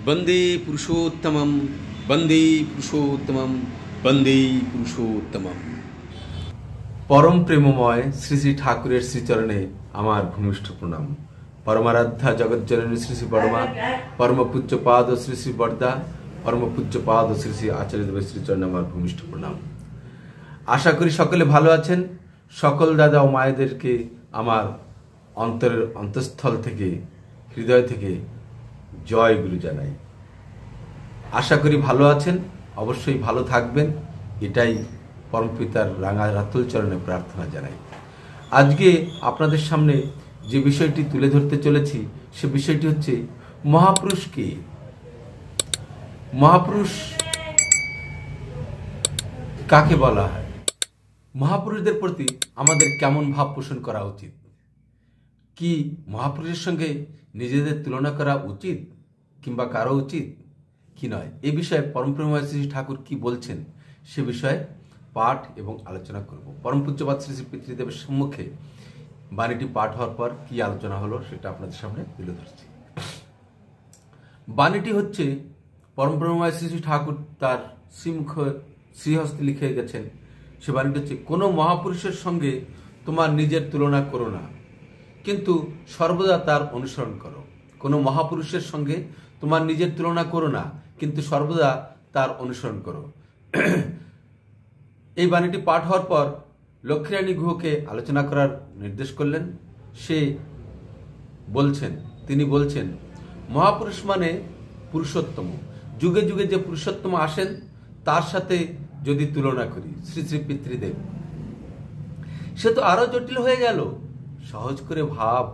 বন্দে পুরুষোত্তমম, বন্দে পুরুষোত্তমম, বন্দে পুরুষোত্তমম। পরম প্রেমময় শ্রী শ্রী ঠাকুরের শ্রীচরণে আমার ভূমিষ্ঠ প্রণাম। পরমারাধ্যা জগজ্জননী শ্রী শ্রী বড়মা, পরম পূজ্য পাদ শ্রী শ্রী বড়দা, পরম পূজ্য পাদ শ্রী শ্রী আচার্যদেবের শ্রীচরণে আমার ভূমিষ্ঠ প্রণাম। আশা করি সকলে ভালো আছেন। সকল দাদা ও মায়েদেরকে আমার অন্তরের অন্তঃস্থল থেকে, হৃদয় থেকে জয় গুরু জানাই। আশা করি ভালো আছেন, অবশ্যই ভালো থাকবেন, এটাই পরমপিতার রাঙা রাতুল চরণে প্রার্থনা জানাই। আজকে আপনাদের সামনে যে বিষয়টি তুলে ধরতে চলেছি সে বিষয়টি হচ্ছে মহাপুরুষ কে। মহাপুরুষ কাকে বলা হয়? মহাপুরুষদের প্রতি আমাদের কেমন ভাব পোষণ করা উচিত? কি মহাপুরুষের সঙ্গে নিজেদের তুলনা করা উচিত কিংবা কারো উচিত কি নয়, এ বিষয়ে পরমপ্রেমময় শ্রী ঠাকুর কি বলছেন সে বিষয়ে পাঠ এবং আলোচনা করব। পরম পূজ্যপাদ শ্রী শ্রী পিতৃদেবের সম্মুখে বাণীটি পাঠ হওয়ার পর কি আলোচনা হলো সেটা আপনাদের সামনে তুলে ধরছি। বাণীটি হচ্ছে পরমপ্রেমময় শ্রী শ্রী ঠাকুর তার শ্রীমুখ শ্রীহস্তে লিখে গেছেন। সে বাণীটি হচ্ছে, কোনো মহাপুরুষের সঙ্গে তোমার নিজের তুলনা করো না, কিন্তু সর্বদা তার অনুসরণ করো। কোনো মহাপুরুষের সঙ্গে তোমার নিজের তুলনা করো না, কিন্তু সর্বদা তার অনুসরণ করো। এই বাণীটি পাঠ হওয়ার পর লক্ষ্মীরানী গুহকে আলোচনা করার নির্দেশ করলেন। তিনি বলছেন মহাপুরুষ মানে পুরুষোত্তম। যুগে যুগে যে পুরুষোত্তম আসেন তার সাথে যদি তুলনা করি, শ্রী শ্রী পিতৃদেব, সে তো আরো জটিল হয়ে গেল। সহজ করে ভাব,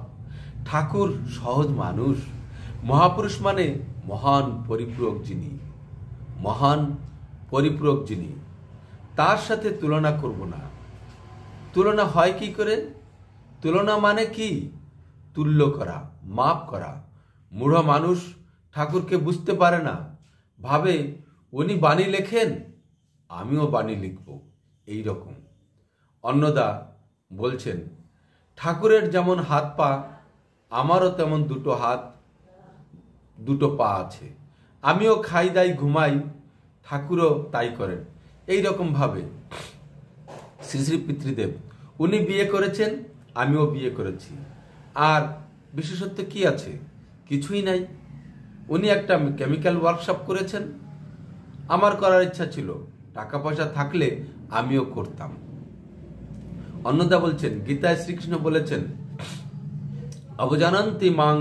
ঠাকুর সহজ মানুষ। মহাপুরুষ মানে মহান পরিপূরক যিনি, মহান পরিপূরক যিনি, তার সাথে তুলনা করব না। তুলনা হয় কি করে? তুলনা মানে কি? তুল্য করা, মাপ করা। মূঢ় মানুষ ঠাকুরকে বুঝতে পারে না, ভাবে উনি বাণী লেখেন, আমিও বাণী লিখব, এই রকম। অন্নদা বলছেন, ঠাকুরের যেমন হাত পা, আমারও তেমন দুটো হাত দুটো পা আছে। আমিও খাই দাই ঘুমাই, ঠাকুরও তাই করেন। এই রকম ভাবে শ্রী শ্রী পিতৃদেব, উনি বিয়ে করেছেন, আমিও বিয়ে করেছি, আর বিশেষত্ব কি আছে? কিছুই নাই। উনি একটা কেমিক্যাল ওয়ার্কশপ করেছেন, আমার করার ইচ্ছা ছিল, টাকা পয়সা থাকলে আমিও করতাম। অন্নদা বলছেন, গীতায় শ্রীকৃষ্ণ বলেছেন, অবজানন্তি মাং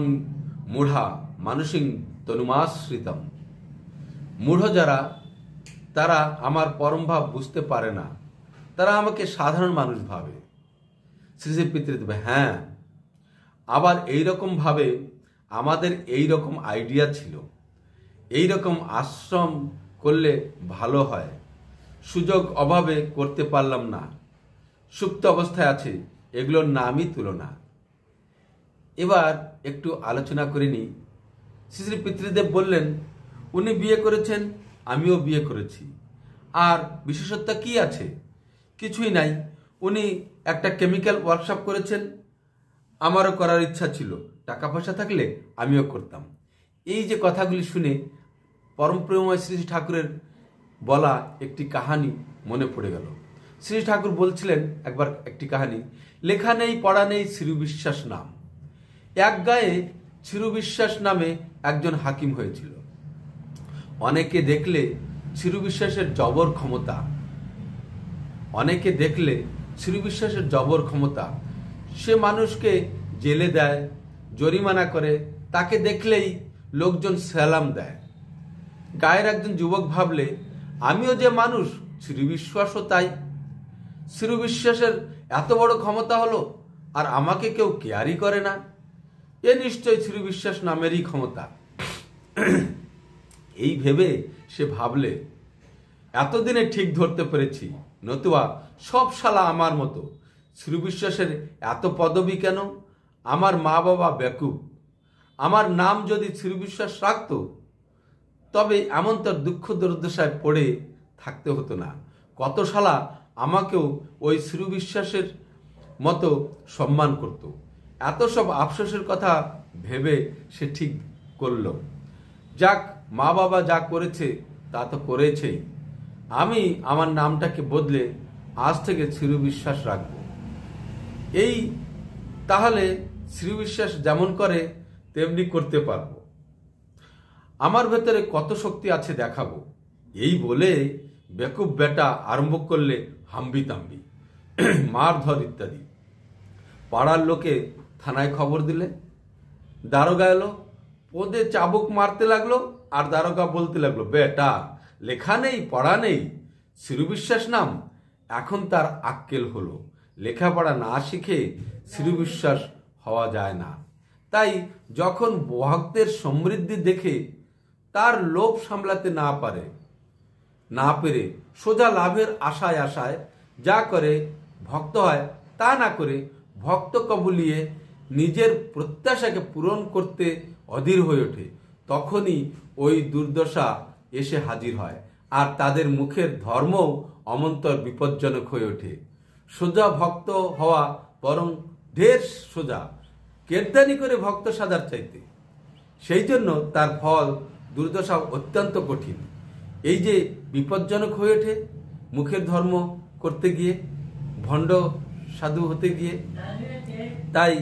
মূঢ়া মানুষিং তনুমাশ্রিতম। মূঢ় যারা, তারা আমার পরম ভাব বুঝতে পারে না, তারা আমাকে সাধারণ মানুষ ভাবে। শ্রী শ্রী পিতৃদেব, হ্যাঁ, আবার এইরকম ভাবে আমাদের এই রকম আইডিয়া ছিল, এই রকম আশ্রম করলে ভালো হয়, সুযোগ অভাবে করতে পারলাম না, সুপ্ত অবস্থায় আছে, এগুলোর নামই তুলনা। এবার একটু আলোচনা করে নিই। শ্রী শ্রী পিতৃদেব বললেন, উনি বিয়ে করেছেন, আমিও বিয়ে করেছি, আর বিশেষত্ব কি আছে? কিছুই নাই। উনি একটা কেমিক্যাল ওয়ার্কশপ করেছেন, আমারও করার ইচ্ছা ছিল, টাকা পয়সা থাকলে আমিও করতাম। এই যে কথাগুলি শুনে পরমপ্রেমময় শ্রী ঠাকুরের বলা একটি কাহানি মনে পড়ে গেল। শ্রী ঠাকুর বলছিলেন একবার একটি কাহিনী, লেখা নেই পড়া নেই শ্রী বিশ্বাস নাম। এক গায়ে শ্রী বিশ্বাস নামে একজন হাকিম হয়েছিল। অনেকে দেখলে শ্রী বিশ্বাসের জবর ক্ষমতা, অনেকে দেখলে শ্রী বিশ্বাসের জবর ক্ষমতা, সে মানুষকে জেলে দেয়, জরিমানা করে, তাকে দেখলেই লোকজন সালাম দেয়। গায়ের একজন যুবক ভাবলে, আমিও যে মানুষ, শ্রী বিশ্বাসও তাই। শ্রী বিশ্বাসের এত বড় ক্ষমতা হলো, আর আমাকে কেউ কেয়ারই করে না, এ নিশ্চয় শ্রী বিশ্বাস নামেরই ক্ষমতা। এই ভেবে সে ভাবলে, এতদিনে ঠিক ধরতে পেরেছি, নতুবা সব শালা আমার মতো। শ্রী বিশ্বাসের এত পদবী কেন? আমার মা বাবা বেকুব, আমার নাম যদি শ্রী বিশ্বাস রাখত তবে এমন তার দুঃখ দুর্দশায় পড়ে থাকতে হতো না। কত শালা আমাকেও ওই শ্রী বিশ্বাসের মতো সম্মান করত। এত সব আফসোসের কথা ভেবে সে ঠিক করল, যাক, মা বাবা যা করেছে তা তো করেছেই, আমি আমার নামটাকে বদলে আজ থেকে শ্রীবিশ্বাস রাখব। এই তাহলে শ্রীবিশ্বাস যেমন করে তেমনি করতে পারবো। আমার ভেতরে কত শক্তি আছে দেখাবো। এই বলে বেকুব বেটা আরম্ভ করলে হাম্বি তাম্বি, মারধর ইত্যাদি। পাড়ার লোকে থানায় খবর দিলে, দারোগা এলো, পদে চাবুক মারতে লাগলো, আর দারোগা বলতে লাগলো, বেটা লেখা নেই পড়া নেই, শ্রীবিশ্বাস নাম। এখন তার আক্কেল হলো, লেখাপড়া না শিখে শ্রীবিশ্বাস হওয়া যায় না। তাই যখন ভক্তের সমৃদ্ধি দেখে তার লোভ সামলাতে না পেরে সোজা লাভের আশায় যা করে ভক্ত হয়, তা না করে ভক্ত কবুলিয়ে নিজের প্রত্যাশাকে পূরণ করতে অধীর হয়ে ওঠে, তখনই ওই দুর্দশা এসে হাজির হয়, আর তাদের মুখের ধর্মও অমন্তর বিপজ্জনক হয়ে ওঠে। সোজা ভক্ত হওয়া বরং ঢের সোজা, কেরদানি করে ভক্ত সাজার চাইতে। সেই জন্য তার ফল দুর্দশা অত্যন্ত কঠিন। এই যে বিপজ্জনক হয়ে ওঠে মুখের ধর্ম করতে গিয়ে, ভণ্ড সাধু হতে গিয়ে। তাই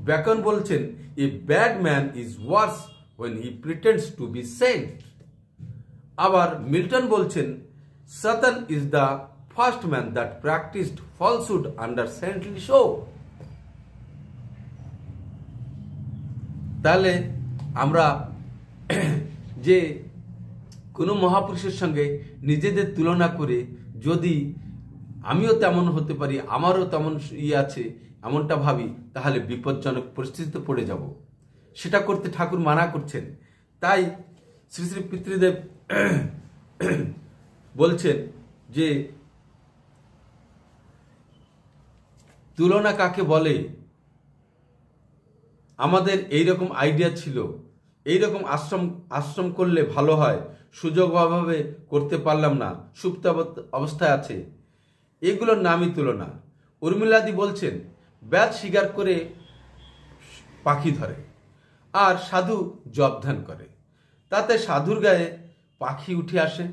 ব্যাকন বলছেন, a bad man is worse when he pretends to be saint. আবার মিল্টন বলছেন, Satan is the first man that practiced falsehood under saintly show. তাহলে আমরা যে কোনো মহাপুরুষের সঙ্গে নিজেদের তুলনা করে যদি আমিও তেমন হতে পারি, আমারও তেমন আছে, এমনটা ভাবি, তাহলে বিপজ্জনক পরিস্থিতিতে পড়ে যাব। সেটা করতে ঠাকুর মানা করছেন। তাই শ্রী শ্রী পিতৃদেব বলছেন যে তুলনা কাকে বলে। আমাদের এইরকম আইডিয়া ছিল, এইরকম আশ্রম করলে ভালো হয়, সুযোগ অভাবে করতে পারলাম না, সুপ্ত অবস্থায় আছে, এগুলোর নামই তুলনা। উর্মিলাদি বলছেন, ব্যাদ স্বীকার করে পাখি ধরে, আর সাধু জপ ধ্যান করে, তাতে সাধুর গায়ে পাখি উঠে আসে।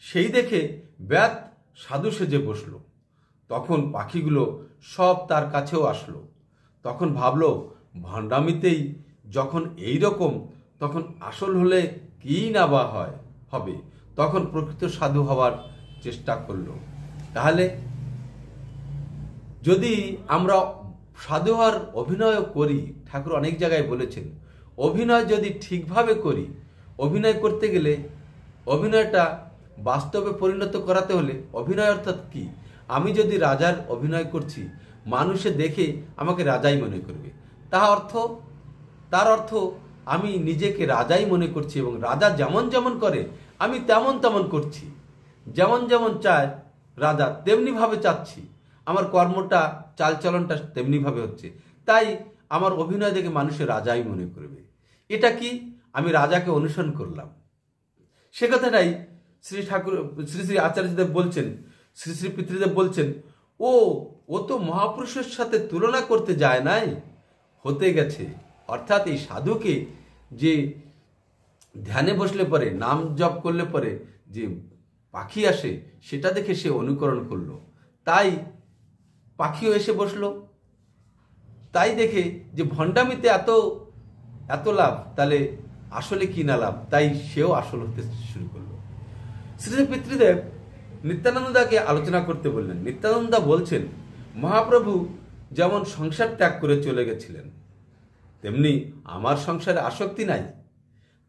সেই দেখে ব্যাদ সাধু সেজে বসলো। তখন পাখিগুলো সব তার কাছেও আসলো। তখন ভাবলো, ভণ্ডামিতেই যখন এই রকম, তখন আসল হলে কি না বা হবে। তখন প্রকৃত সাধু হওয়ার চেষ্টা করলো। তাহলে যদি আমরা সাধু হওয়ার অভিনয় করি, ঠাকুর অনেক জায়গায় বলেছেন, অভিনয় যদি ঠিকভাবে করি, অভিনয় করতে গেলে অভিনয়টা বাস্তবে পরিণত করাতে হলে, অভিনয় অর্থাৎ কি, আমি যদি রাজার অভিনয় করছি, মানুষে দেখে আমাকে রাজাই মনে করবে। তার অর্থ আমি নিজেকে রাজাই মনে করছি, এবং রাজা যেমন যেমন করে আমি তেমন তেমন করছি, যেমন যেমন চায় রাজা তেমনিভাবে চাচ্ছি, আমার কর্মটা চালচলনটা তেমনিভাবে হচ্ছে। তাই আমার অভিনয় দেখে মানুষের রাজাই মনে করবে। এটা কি, আমি রাজাকে অনুসরণ করলাম। সে কথাটাই শ্রী শ্রী আচার্যদেব বলছেন, শ্রী শ্রী পিতৃদেব বলছেন, ও তো মহাপুরুষের সাথে তুলনা করতে যায় নাই, হতে গেছে। অর্থাৎ এই সাধুকে যে ধ্যানে বসলে পরে, নাম জপ করলে পরে যে পাখি আসে, সেটা দেখে সে অনুকরণ করলো, তাই পাখিও এসে বসলো। তাই দেখে যে ভণ্ডামিতে এত লাভ, তাহলে আসলে কি না লাভ, তাই সেও আসল হতে শুরু করলো। শ্রী পিতৃদেব নিত্যানন্দকে আলোচনা করতে বললেন। নিত্যানন্দা বলছেন, মহাপ্রভু যেমন সংসার ত্যাগ করে চলে গেছিলেন, তেমনি আমার সংসারে আসক্তি নাই,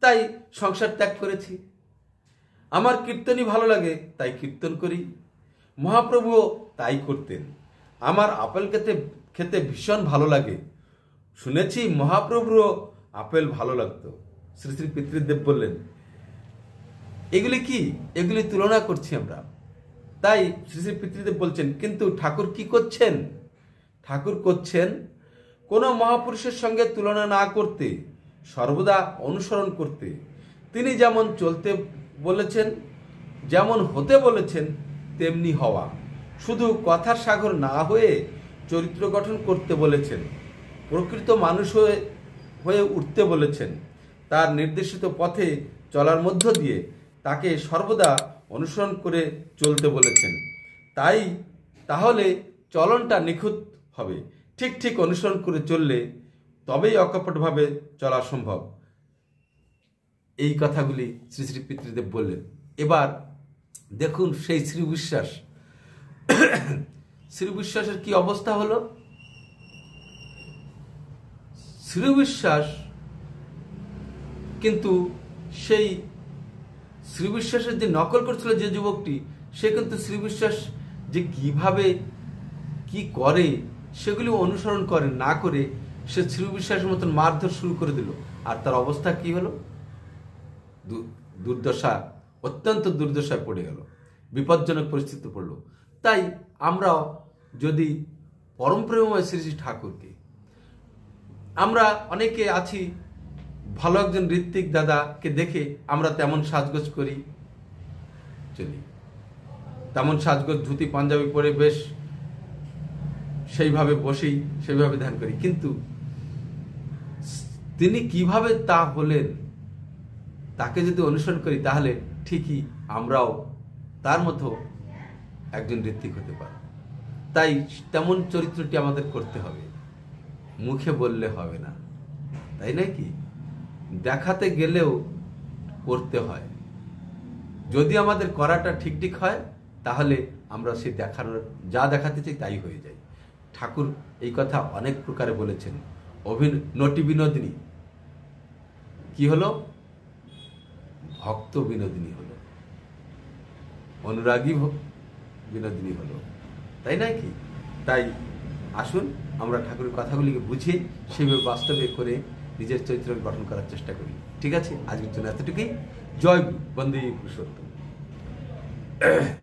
তাই সংসার ত্যাগ করেছি। আমার কীর্তনই ভালো লাগে, তাই কীর্তন করি। মহাপ্রভুও তাই করতেন। আমার আপেল খেতে ভীষণ ভালো লাগে, শুনেছি মহাপ্রভুরও আপেল ভালো লাগতো। শ্রী শ্রী পিতৃদেব বললেন, এগুলি কি, এগুলি তুলনা করছি আমরা। তাই শ্রী শ্রী পিতৃদেব বলছেন, কিন্তু ঠাকুর কি করছেন? ঠাকুর করছেন কোনো মহাপুরুষের সঙ্গে তুলনা না করতে, সর্বদা অনুসরণ করতে। তিনি যেমন চলতে বলেছেন, যেমন হতে বলেছেন, তেমনি হওয়া। শুধু কথার সাগর না হয়ে চরিত্র গঠন করতে বলেছেন, প্রকৃত মানুষ হয়ে উঠতে বলেছেন, তার নির্দেশিত পথে চলার মধ্য দিয়ে তাকে সর্বদা অনুসরণ করে চলতে বলেছেন। তাহলে চলনটা নিখুঁত হবে। ঠিক ঠিক অনুসরণ করে চললে তবেই অকপটভাবে চলা সম্ভব। এই কথাগুলি শ্রী শ্রী পিতৃদেব বললেন। এবার দেখুন সেই শ্রী বিশ্বাসের কি অবস্থা হলো। শ্রী বিশ্বাস কিন্তু সেই শ্রী বিশ্বাসের যে নকল করছিল যে যুবকটি, সে কিন্তু শ্রী বিশ্বাস যে কিভাবে কি করে সেগুলি অনুসরণ করে না করে সে শ্রী বিশ্বাসের মতন মারধর শুরু করে দিল। আর তার অবস্থা কি হলো? দুর্দশা, অত্যন্ত দুর্দশায় পড়ে গেল, বিপজ্জনক পরিস্থিতি পড়ল। তাই আমরা যদি পরম প্রেমময় শ্রী শ্রী ঠাকুরকে, আমরা অনেকে আছি ভালো একজন ঋত্বিক দাদাকে দেখে আমরা তেমন সাজগোজ করি, চলি, তেমন সাজগোজ ধুতি পাঞ্জাবি পরে বেশ সেইভাবে বসি, সেইভাবে ধ্যান করি। কিন্তু তিনি কিভাবে তা হলেন, তাকে যদি অনুসরণ করি তাহলে ঠিকই আমরাও তার মতো একজন ঋত্বিক হতে পারি। তাই তেমন চরিত্রটি আমাদের করতে হবে, মুখে বললে হবে না, তাই নয় কি? দেখাতে গেলেও করতে হয়। যদি আমাদের করাটা ঠিক ঠিক হয় তাহলে আমরা সে দেখানোর, যা দেখাতে চাই তাই হয়ে যায়। ঠাকুর এই কথা অনেক প্রকারে বলেছেন। নটি বিনোদিনী কি হলো? ভক্ত বিনোদিনী হলো, অনুরাগী বিনোদিনী হলো, তাই নয় কি? তাই আসুন আমরা ঠাকুরের কথাগুলিকে বুঝে সেইভাবে বাস্তবে করে নিজের চরিত্র গঠন করার চেষ্টা করি। ঠিক আছে, আজকের জন্য এতটুকুই। জয় গুরু, বন্দে পুরুষোত্তম।